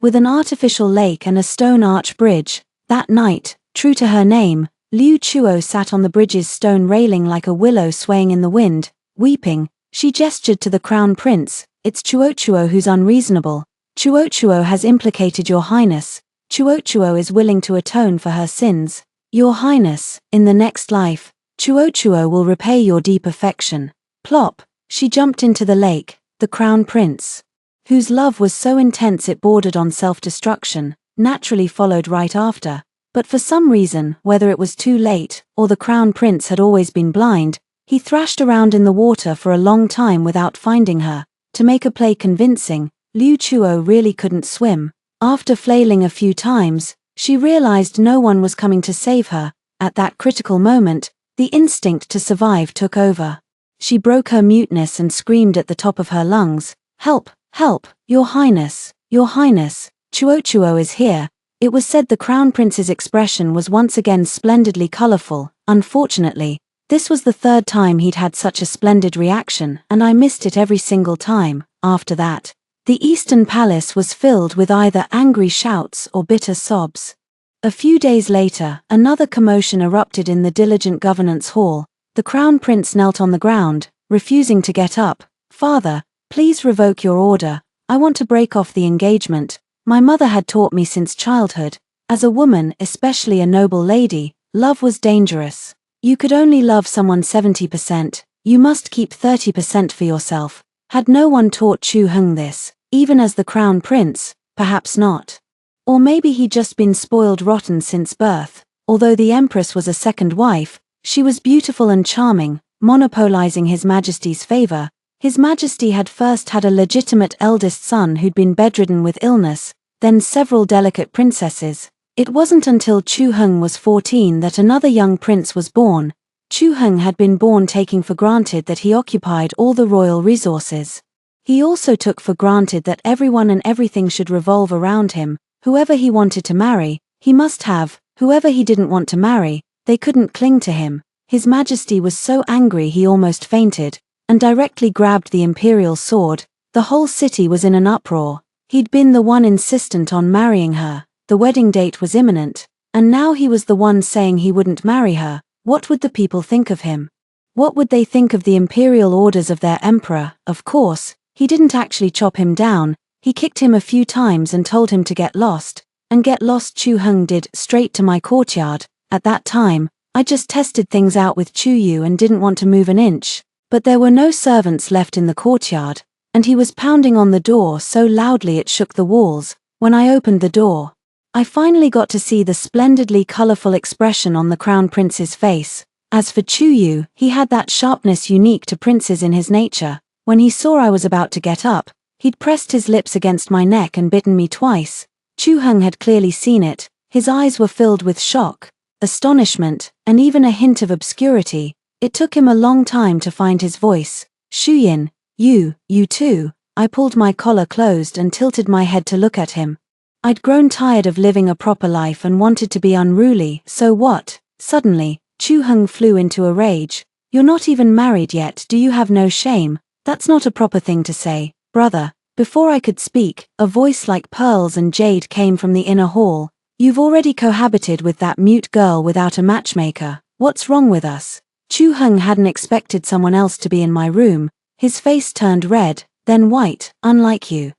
with an artificial lake and a stone arch bridge. That night, true to her name, Liu Chuo sat on the bridge's stone railing like a willow swaying in the wind. Weeping, she gestured to the Crown Prince. It's Chuochuo who's unreasonable. Chuochuo has implicated your Highness. Chuochuo is willing to atone for her sins. Your Highness, in the next life, Chuochuo will repay your deep affection. Plop, she jumped into the lake. The Crown Prince, whose love was so intense it bordered on self-destruction, naturally followed right after. But for some reason, whether it was too late, or the Crown Prince had always been blind, he thrashed around in the water for a long time without finding her. To make a play convincing, Liu Chuo really couldn't swim. After flailing a few times, she realized no one was coming to save her. At that critical moment, the instinct to survive took over. She broke her muteness and screamed at the top of her lungs, "Help! Help! Your Highness! Your Highness! Chuochuo is here!" It was said the Crown Prince's expression was once again splendidly colorful. Unfortunately, this was the 3rd time he'd had such a splendid reaction, and I missed it every single time. After that, the Eastern Palace was filled with either angry shouts or bitter sobs. A few days later, another commotion erupted in the Diligent Governance Hall. The Crown Prince knelt on the ground, refusing to get up. "Father, please revoke your order. I want to break off the engagement. My mother had taught me since childhood. As a woman, especially a noble lady, love was dangerous. You could only love someone 70%. You must keep 30% for yourself." Had no one taught Chu Heng this, even as the Crown Prince? Perhaps not. Or maybe he'd just been spoiled rotten since birth. Although the Empress was a second wife, she was beautiful and charming, monopolizing His Majesty's favor. His Majesty had first had a legitimate eldest son who'd been bedridden with illness, then several delicate princesses. It wasn't until Chu Heng was 14 that another young prince was born. Chu Heng had been born taking for granted that he occupied all the royal resources. He also took for granted that everyone and everything should revolve around him. Whoever he wanted to marry, he must have. Whoever he didn't want to marry, they couldn't cling to him. His Majesty was so angry he almost fainted, and directly grabbed the imperial sword. The whole city was in an uproar. He'd been the one insistent on marrying her, the wedding date was imminent, and now he was the one saying he wouldn't marry her. What would the people think of him? What would they think of the imperial orders of their emperor? Of course, he didn't actually chop him down, he kicked him a few times and told him to get lost. And get lost Chu Heng did, straight to my courtyard. At that time, I just tested things out with Chu Yu and didn't want to move an inch. But there were no servants left in the courtyard, and he was pounding on the door so loudly it shook the walls. When I opened the door, I finally got to see the splendidly colorful expression on the crown prince's face. As for Chu Yu, he had that sharpness unique to princes in his nature. When he saw I was about to get up, he'd pressed his lips against my neck and bitten me twice. Chu Heng had clearly seen it. His eyes were filled with shock, astonishment, and even a hint of obscurity. It took him a long time to find his voice. Shuyin, you too. I pulled my collar closed and tilted my head to look at him. I'd grown tired of living a proper life and wanted to be unruly, so what? Suddenly, Chu Heng flew into a rage. You're not even married yet, do you have no shame? That's not a proper thing to say, brother. Before I could speak, a voice like pearls and jade came from the inner hall. You've already cohabited with that mute girl without a matchmaker. What's wrong with us? Chu Heng hadn't expected someone else to be in my room. His face turned red, then white. Unlike you,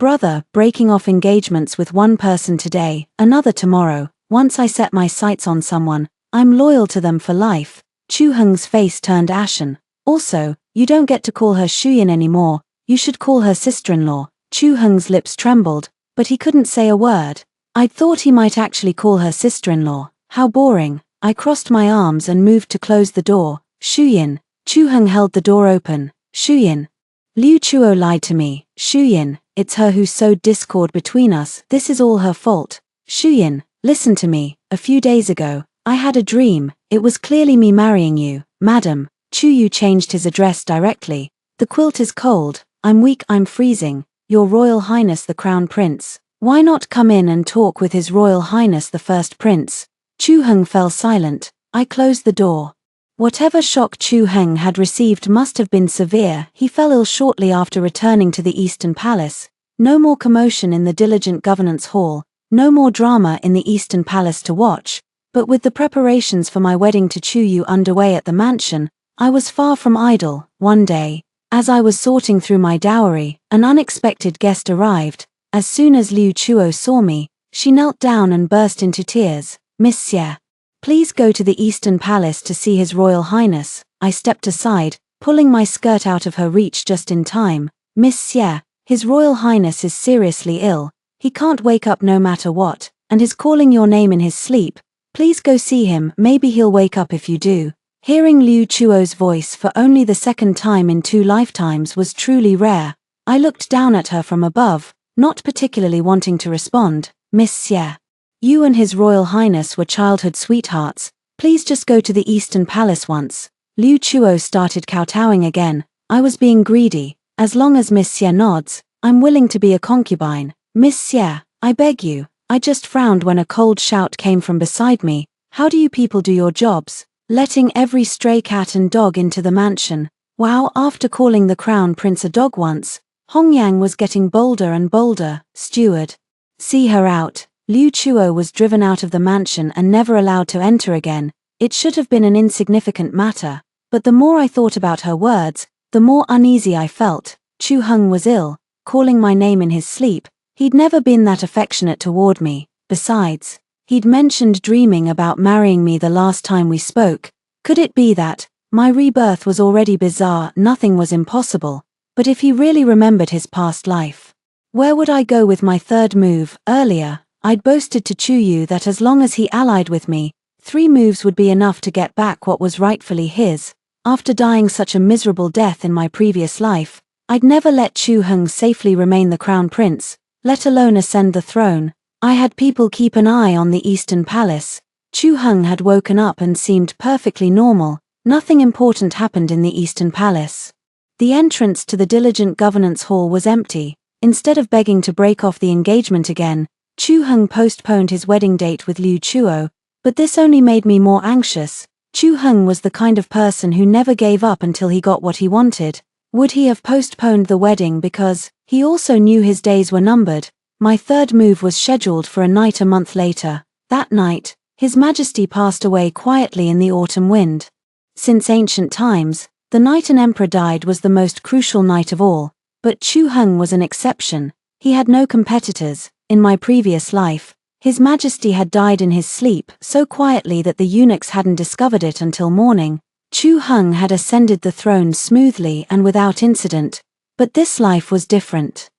brother, breaking off engagements with one person today, another tomorrow. Once I set my sights on someone, I'm loyal to them for life. Chu Heng's face turned ashen. Also, you don't get to call her Shuyin anymore. You should call her sister-in-law. Chu Heng's lips trembled, but he couldn't say a word. I'd thought he might actually call her sister-in-law. How boring. I crossed my arms and moved to close the door. Shuyin. Chu Heng held the door open. Shuyin. Liu Chuo lied to me. Shuyin, it's her who sowed discord between us. This is all her fault. Shuyin, listen to me. A few days ago, I had a dream. It was clearly me marrying you, madam. Chu Yu changed his address directly. The quilt is cold. I'm weak, I'm freezing. Your Royal Highness the Crown Prince. Why not come in and talk with His Royal Highness the First Prince? Chu Heng fell silent. I closed the door. Whatever shock Chu Heng had received must have been severe. He fell ill shortly after returning to the Eastern Palace. No more commotion in the diligent governance hall. No more drama in the Eastern Palace to watch. But with the preparations for my wedding to Chu Yu underway at the mansion, I was far from idle. One day, as I was sorting through my dowry, an unexpected guest arrived. As soon as Liu Chuo saw me, she knelt down and burst into tears. Miss Xie, please go to the Eastern Palace to see His Royal Highness. I stepped aside, pulling my skirt out of her reach just in time. Miss Xie, His Royal Highness is seriously ill. He can't wake up no matter what, and is calling your name in his sleep. Please go see him, maybe he'll wake up if you do. Hearing Liu Chuo's voice for only the second time in 2 lifetimes was truly rare. I looked down at her from above, not particularly wanting to respond. Miss Xie, you and His Royal Highness were childhood sweethearts. Please just go to the Eastern Palace once. Liu Chuo started kowtowing again. I was being greedy. As long as Miss Xie nods, I'm willing to be a concubine. Miss Xie, I beg you. I just frowned when a cold shout came from beside me. How do you people do your jobs? Letting every stray cat and dog into the mansion. Wow, after calling the Crown Prince a dog once, Hongyang was getting bolder and bolder. Steward, see her out. Liu Chuo was driven out of the mansion and never allowed to enter again. It should have been an insignificant matter, but the more I thought about her words, the more uneasy I felt. Chu Heng was ill, calling my name in his sleep. He'd never been that affectionate toward me. Besides, he'd mentioned dreaming about marrying me the last time we spoke. Could it be that my rebirth was already bizarre? Nothing was impossible. But if he really remembered his past life, where would I go with my third move? Earlier, I'd boasted to Chu Yu that as long as he allied with me, 3 moves would be enough to get back what was rightfully his. After dying such a miserable death in my previous life, I'd never let Chu Heng safely remain the Crown Prince, let alone ascend the throne. I had people keep an eye on the Eastern Palace. Chu Heng had woken up and seemed perfectly normal. Nothing important happened in the Eastern Palace. The entrance to the diligent governance hall was empty. Instead of begging to break off the engagement again, Chu Heng postponed his wedding date with Liu Chuo, but this only made me more anxious. Chu Heng was the kind of person who never gave up until he got what he wanted. Would he have postponed the wedding because he also knew his days were numbered? My third move was scheduled for a night a month later. That night, His Majesty passed away quietly in the autumn wind. Since ancient times, the night an emperor died was the most crucial night of all, but Chu Heng was an exception. He had no competitors. In my previous life, His Majesty had died in his sleep so quietly that the eunuchs hadn't discovered it until morning. Chu Heng had ascended the throne smoothly and without incident, but this life was different.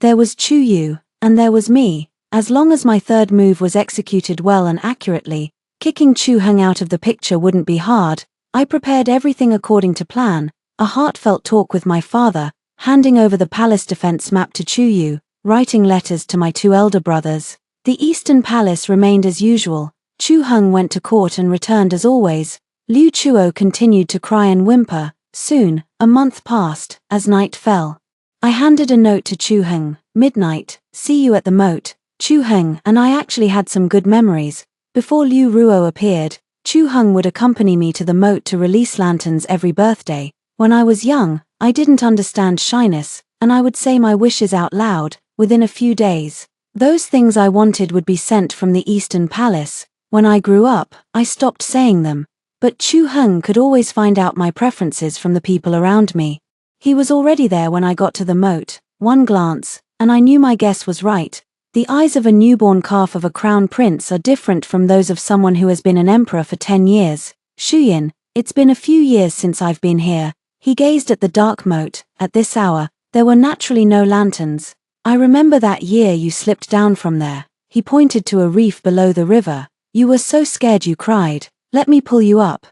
There was Chu Yu, and there was me. As long as my third move was executed well and accurately, kicking Chu Heng out of the picture wouldn't be hard. I prepared everything according to plan, a heartfelt talk with my father, handing over the palace defense map to Chu Yu, writing letters to my two elder brothers. The Eastern Palace remained as usual. Chu Heng went to court and returned as always. Liu Chuo continued to cry and whimper. Soon, a month passed. As night fell, I handed a note to Chu Heng. Midnight, see you at the moat. Chu Heng and I actually had some good memories. Before Liu Ruo appeared, Chu Heng would accompany me to the moat to release lanterns every birthday. When I was young, I didn't understand shyness, and I would say my wishes out loud. Within a few days, those things I wanted would be sent from the Eastern Palace. When I grew up, I stopped saying them. But Chu Heng could always find out my preferences from the people around me. He was already there when I got to the moat. One glance, and I knew my guess was right. The eyes of a newborn calf of a crown prince are different from those of someone who has been an emperor for 10 years. Shuyin, it's been a few years since I've been here. He gazed at the dark moat. At this hour, there were naturally no lanterns. I remember that year you slipped down from there. He pointed to a reef below the river. You were so scared you cried. Let me pull you up.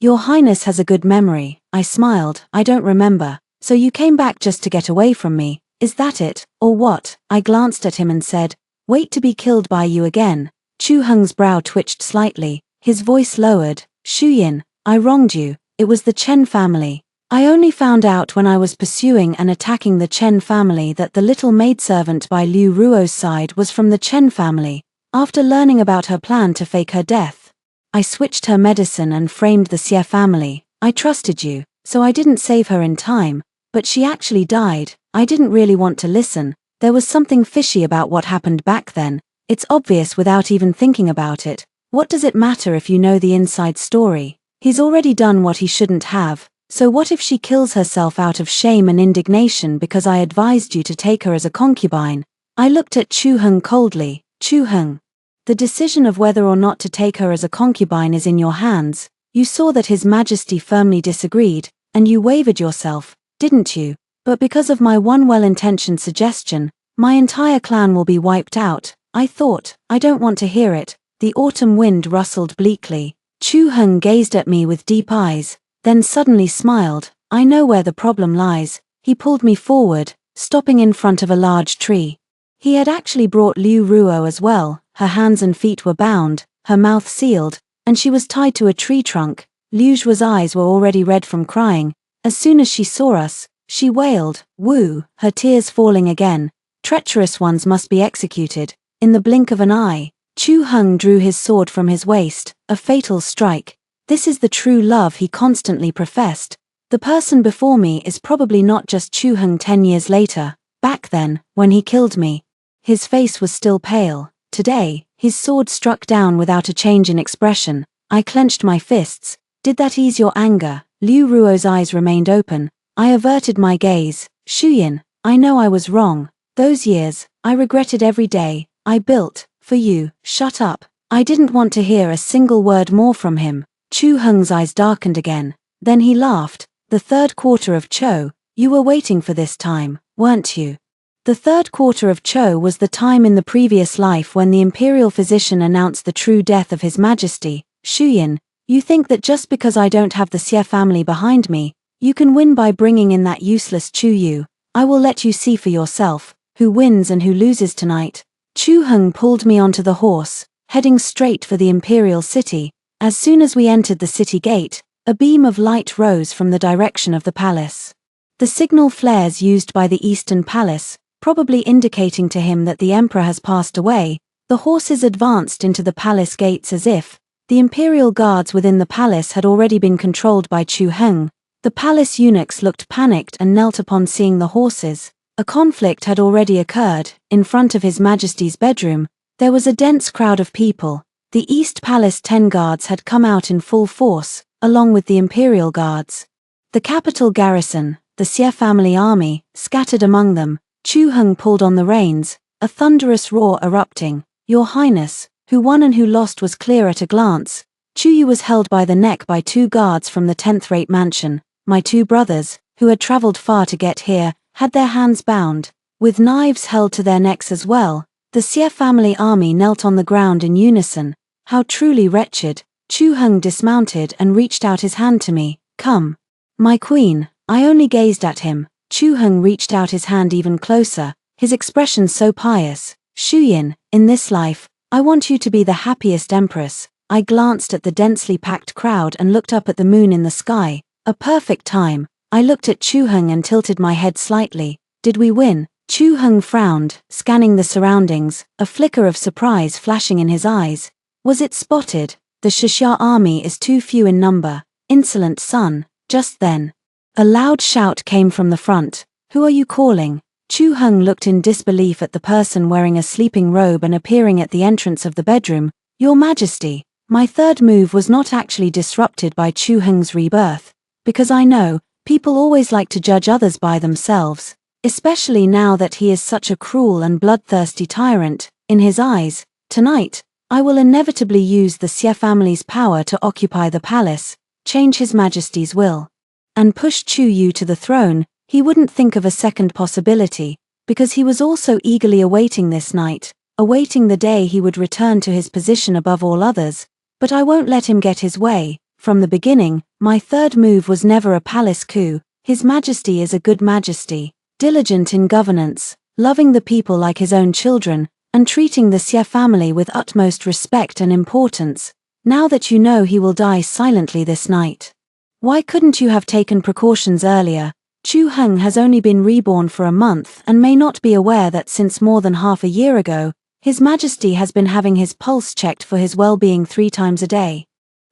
Your Highness has a good memory. I smiled. I don't remember. So you came back just to get away from me. Is that it, or what? I glanced at him and said, wait to be killed by you again. Chu Heng's brow twitched slightly. His voice lowered. Shuyin, I wronged you. It was the Chen family. I only found out when I was pursuing and attacking the Chen family that the little maidservant by Liu Ruo's side was from the Chen family. After learning about her plan to fake her death, I switched her medicine and framed the Xie family. I trusted you, so I didn't save her in time, but she actually died. I didn't really want to listen. There was something fishy about what happened back then. It's obvious without even thinking about it. What does it matter if you know the inside story? He's already done what he shouldn't have. So what if she kills herself out of shame and indignation because I advised you to take her as a concubine? I looked at Chu Heng coldly. Chu Heng, the decision of whether or not to take her as a concubine is in your hands. You saw that His Majesty firmly disagreed, and you wavered yourself, didn't you? But because of my one well-intentioned suggestion, my entire clan will be wiped out. I thought. I don't want to hear it. The autumn wind rustled bleakly. Chu Heng gazed at me with deep eyes, then suddenly smiled. I know where the problem lies. He pulled me forward, stopping in front of a large tree. He had actually brought Liu Ruo as well. Her hands and feet were bound, her mouth sealed, and she was tied to a tree trunk. Liu Zhuo's eyes were already red from crying. As soon as she saw us, she wailed, "Woo," her tears falling again. Treacherous ones must be executed. In the blink of an eye, Chu Heng drew his sword from his waist, a fatal strike. This is the true love he constantly professed. The person before me is probably not just Chu Heng 10 years later. Back then, when he killed me, his face was still pale. Today, his sword struck down without a change in expression. I clenched my fists. Did that ease your anger? Liu Ruo's eyes remained open. I averted my gaze. Shuyin, I know I was wrong. Those years, I regretted every day. I built, for you. Shut up. I didn't want to hear a single word more from him. Chu Heng's eyes darkened again. Then he laughed. The third quarter of Chou. You were waiting for this time, weren't you? The third quarter of Chou was the time in the previous life when the imperial physician announced the true death of His Majesty. Shuyin, you think that just because I don't have the Xie family behind me, you can win by bringing in that useless Chu Yu. I will let you see for yourself, who wins and who loses tonight. Chu Heng pulled me onto the horse, heading straight for the imperial city. As soon as we entered the city gate, a beam of light rose from the direction of the palace. The signal flares used by the Eastern Palace, probably indicating to him that the emperor has passed away, the horses advanced into the palace gates as if the imperial guards within the palace had already been controlled by Chu Heng. The palace eunuchs looked panicked and knelt upon seeing the horses. A conflict had already occurred. In front of His Majesty's bedroom, there was a dense crowd of people. The East Palace 10 guards had come out in full force, along with the imperial guards. The capital garrison, the Xie family army, scattered among them. Chu Heng pulled on the reins, a thunderous roar erupting. Your Highness, who won and who lost was clear at a glance. Chu Yu was held by the neck by 2 guards from the 10th-rate mansion. My 2 brothers, who had traveled far to get here, had their hands bound, with knives held to their necks as well. The Xie family army knelt on the ground in unison. How truly wretched. Chu Heng dismounted and reached out his hand to me. Come. My queen. I only gazed at him. Chu Heng reached out his hand even closer, his expression so pious. Shu Yin, in this life, I want you to be the happiest empress. I glanced at the densely packed crowd and looked up at the moon in the sky. A perfect time. I looked at Chu Heng and tilted my head slightly. Did we win? Chu Heng frowned, scanning the surroundings, a flicker of surprise flashing in his eyes. Was it spotted? The Shixia army is too few in number. Insolent son. Just then, a loud shout came from the front. Who are you calling? Chu Heng looked in disbelief at the person wearing a sleeping robe and appearing at the entrance of the bedroom. Your Majesty. My third move was not actually disrupted by Chu Heng's rebirth, because I know, people always like to judge others by themselves, especially now that he is such a cruel and bloodthirsty tyrant. In his eyes, tonight, I will inevitably use the Xie family's power to occupy the palace, change His Majesty's will, and push Chu Yu to the throne. He wouldn't think of a second possibility, because he was also eagerly awaiting this night, awaiting the day he would return to his position above all others. But I won't let him get his way. From the beginning, my third move was never a palace coup. His Majesty is a good majesty, diligent in governance, loving the people like his own children, and treating the Xie family with utmost respect and importance. Now that you know he will die silently this night, why couldn't you have taken precautions earlier? Chu Heng has only been reborn for a month and may not be aware that since more than half a year ago, His Majesty has been having his pulse checked for his well-being 3 times a day.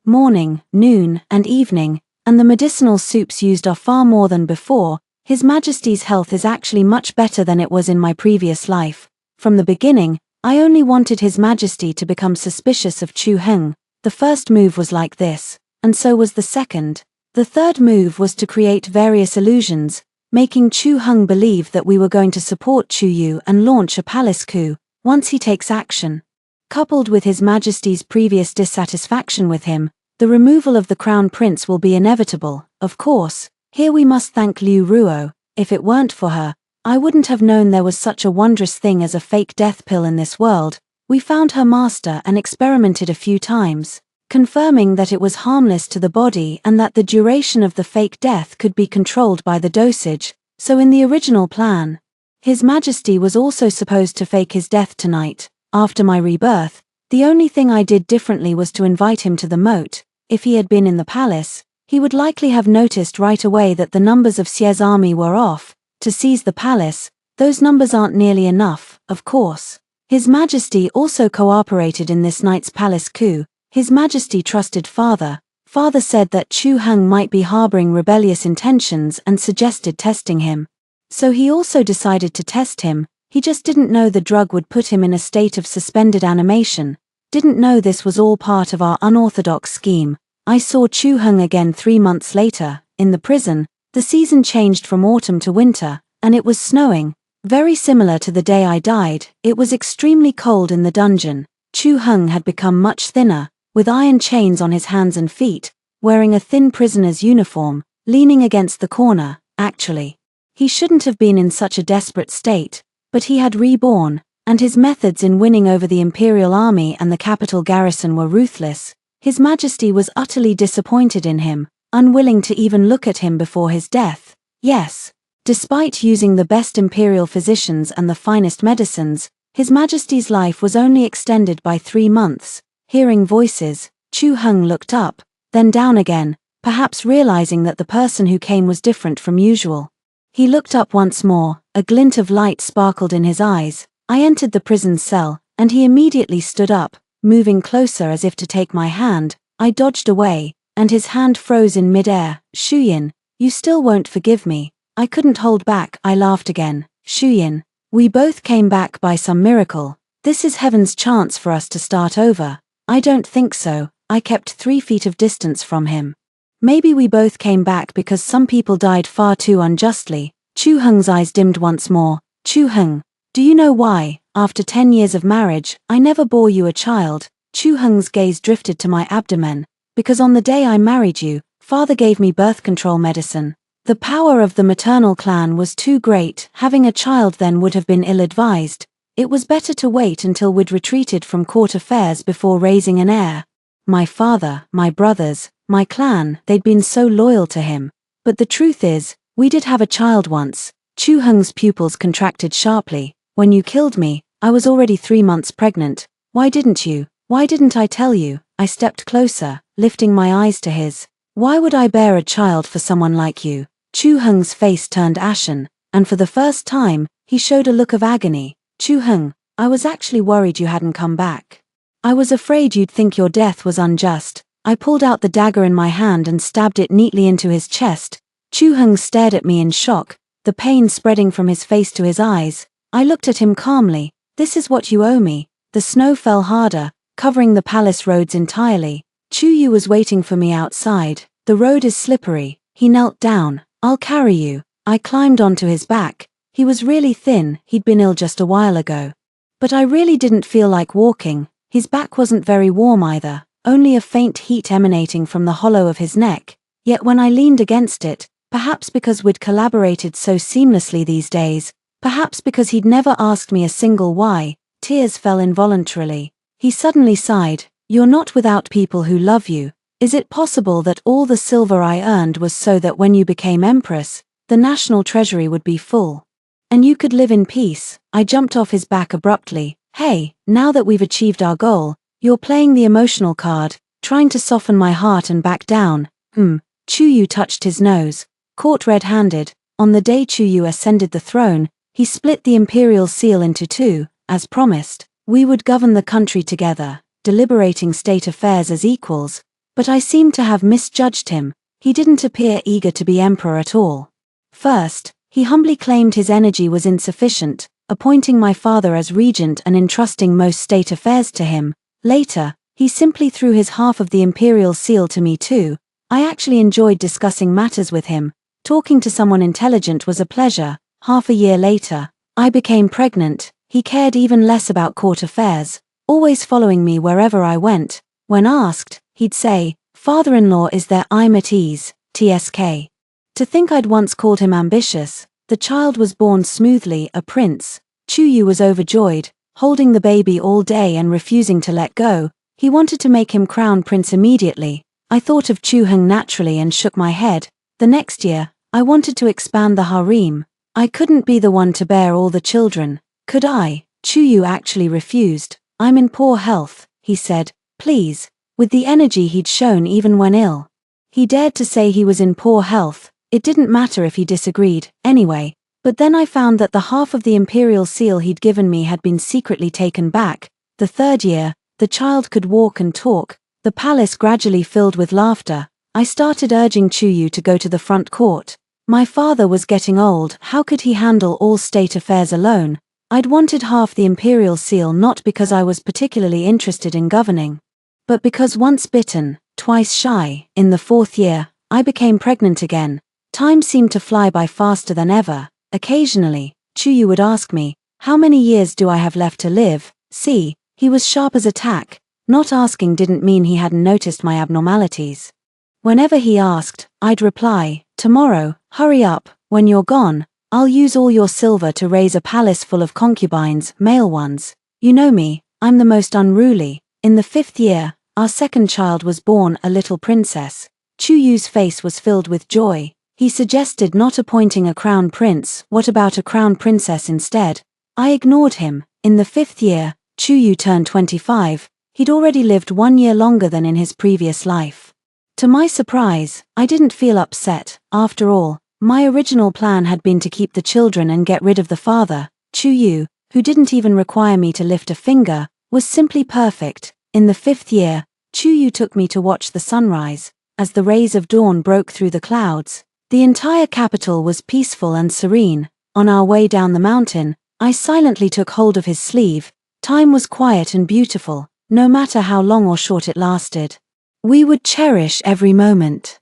Morning, noon, and evening, and the medicinal soups used are far more than before. His Majesty's health is actually much better than it was in my previous life. From the beginning, I only wanted His Majesty to become suspicious of Chu Heng. The first move was like this, and so was the second. The third move was to create various illusions, making Chu Heng believe that we were going to support Chu Yu and launch a palace coup, once he takes action. Coupled with His Majesty's previous dissatisfaction with him, the removal of the Crown Prince will be inevitable, of course. Here we must thank Liu Ruo. If it weren't for her, I wouldn't have known there was such a wondrous thing as a fake death pill in this world. We found her master and experimented a few times, confirming that it was harmless to the body and that the duration of the fake death could be controlled by the dosage. So in the original plan, His Majesty was also supposed to fake his death tonight. After my rebirth, the only thing I did differently was to invite him to the moat. If he had been in the palace, he would likely have noticed right away that the numbers of Xie's army were off. To seize the palace, those numbers aren't nearly enough, of course. His Majesty also cooperated in this night's palace coup. His Majesty trusted Father. Father said that Chu Heng might be harboring rebellious intentions and suggested testing him. So he also decided to test him. He just didn't know the drug would put him in a state of suspended animation. Didn't know this was all part of our unorthodox scheme. I saw Chu Heng again 3 months later, in the prison. The season changed from autumn to winter, and it was snowing. Very similar to the day I died, it was extremely cold in the dungeon. Chu Heng had become much thinner, with iron chains on his hands and feet, wearing a thin prisoner's uniform, leaning against the corner. Actually, he shouldn't have been in such a desperate state, but he had reborn, and his methods in winning over the Imperial Army and the capital garrison were ruthless. His Majesty was utterly disappointed in him, unwilling to even look at him before his death. Yes, despite using the best imperial physicians and the finest medicines, His Majesty's life was only extended by 3 months. Hearing voices, Chu Heng looked up, then down again, perhaps realizing that the person who came was different from usual. He looked up once more, a glint of light sparkled in his eyes. I entered the prison cell, and he immediately stood up, moving closer as if to take my hand. I dodged away, and his hand froze in mid-air. Shuyin, you still won't forgive me. I couldn't hold back, I laughed again. Shuyin, we both came back by some miracle. This is heaven's chance for us to start over. I don't think so. I kept 3 feet of distance from him. Maybe we both came back because some people died far too unjustly. Chu Heng's eyes dimmed once more. Chu Heng, do you know why, after 10 years of marriage, I never bore you a child? Chu Heng's gaze drifted to my abdomen. Because on the day I married you, father gave me birth control medicine. The power of the maternal clan was too great. Having a child then would have been ill-advised. It was better to wait until we'd retreated from court affairs before raising an heir. My father, my brothers, my clan, they'd been so loyal to him. But the truth is, we did have a child once. Chu Heng's pupils contracted sharply. When you killed me, I was already 3 months pregnant. Why didn't you? Why didn't I tell you? I stepped closer, lifting my eyes to his. Why would I bear a child for someone like you? Chu Heng's face turned ashen, and for the first time, he showed a look of agony. Chu Heng, I was actually worried you hadn't come back. I was afraid you'd think your death was unjust. I pulled out the dagger in my hand and stabbed it neatly into his chest. Chu Heng stared at me in shock, the pain spreading from his face to his eyes. I looked at him calmly. This is what you owe me. The snow fell harder, covering the palace roads entirely. Chu Yu was waiting for me outside. The road is slippery. He knelt down. I'll carry you. I climbed onto his back. He was really thin, he'd been ill just a while ago. But I really didn't feel like walking. His back wasn't very warm either, only a faint heat emanating from the hollow of his neck. Yet when I leaned against it, perhaps because we'd collaborated so seamlessly these days, perhaps because he'd never asked me a single why, tears fell involuntarily. He suddenly sighed. You're not without people who love you. Is it possible that all the silver I earned was so that when you became empress, the national treasury would be full? And you could live in peace? I jumped off his back abruptly. Hey, now that we've achieved our goal, you're playing the emotional card, trying to soften my heart and back down. Chu Yu touched his nose. Caught red-handed, on the day Chu Yu ascended the throne, he split the imperial seal into 2, as promised. We would govern the country together, deliberating state affairs as equals. But I seemed to have misjudged him. He didn't appear eager to be emperor at all. First, he humbly claimed his energy was insufficient, appointing my father as regent and entrusting most state affairs to him. Later, he simply threw his half of the imperial seal to me too. I actually enjoyed discussing matters with him. Talking to someone intelligent was a pleasure. Half a year later, I became pregnant. He cared even less about court affairs, always following me wherever I went. When asked, he'd say, "Father-in-law is there, I'm at ease, TSK." To think I'd once called him ambitious. The child was born smoothly, a prince. Chu Yu was overjoyed, holding the baby all day and refusing to let go. He wanted to make him crown prince immediately. I thought of Chu Heng naturally and shook my head. The next year, I wanted to expand the harem. I couldn't be the one to bear all the children, could I? Chu Yu actually refused. I'm in poor health, he said, please, with the energy he'd shown even when ill. He dared to say he was in poor health. It didn't matter if he disagreed, anyway. But then I found that the half of the imperial seal he'd given me had been secretly taken back. The 3rd year, the child could walk and talk. The palace gradually filled with laughter. I started urging Chu Yu to go to the front court. My father was getting old. How could he handle all state affairs alone? I'd wanted half the imperial seal not because I was particularly interested in governing, but because once bitten, twice shy. In the 4th year, I became pregnant again. Time seemed to fly by faster than ever. Occasionally, Chu Yu would ask me, how many years do I have left to live? See, he was sharp as a tack. Not asking didn't mean he hadn't noticed my abnormalities. Whenever he asked, I'd reply, tomorrow, hurry up, when you're gone, I'll use all your silver to raise a palace full of concubines, male ones. You know me, I'm the most unruly. In the 5th year, our 2nd child was born, a little princess. Chu Yu's face was filled with joy. He suggested not appointing a crown prince. What about a crown princess instead? I ignored him. In the 5th year, Chu Yu turned 25. He'd already lived 1 year longer than in his previous life. To my surprise, I didn't feel upset. After all, My original plan had been to keep the children and get rid of the father. Chu, who didn't even require me to lift a finger, was simply perfect. In the 5th year, Chu took me to watch the sunrise. As the rays of dawn broke through the clouds, the entire capital was peaceful and serene. On our way down the mountain, I silently took hold of his sleeve. Time was quiet and beautiful, no matter how long or short it lasted. We would cherish every moment.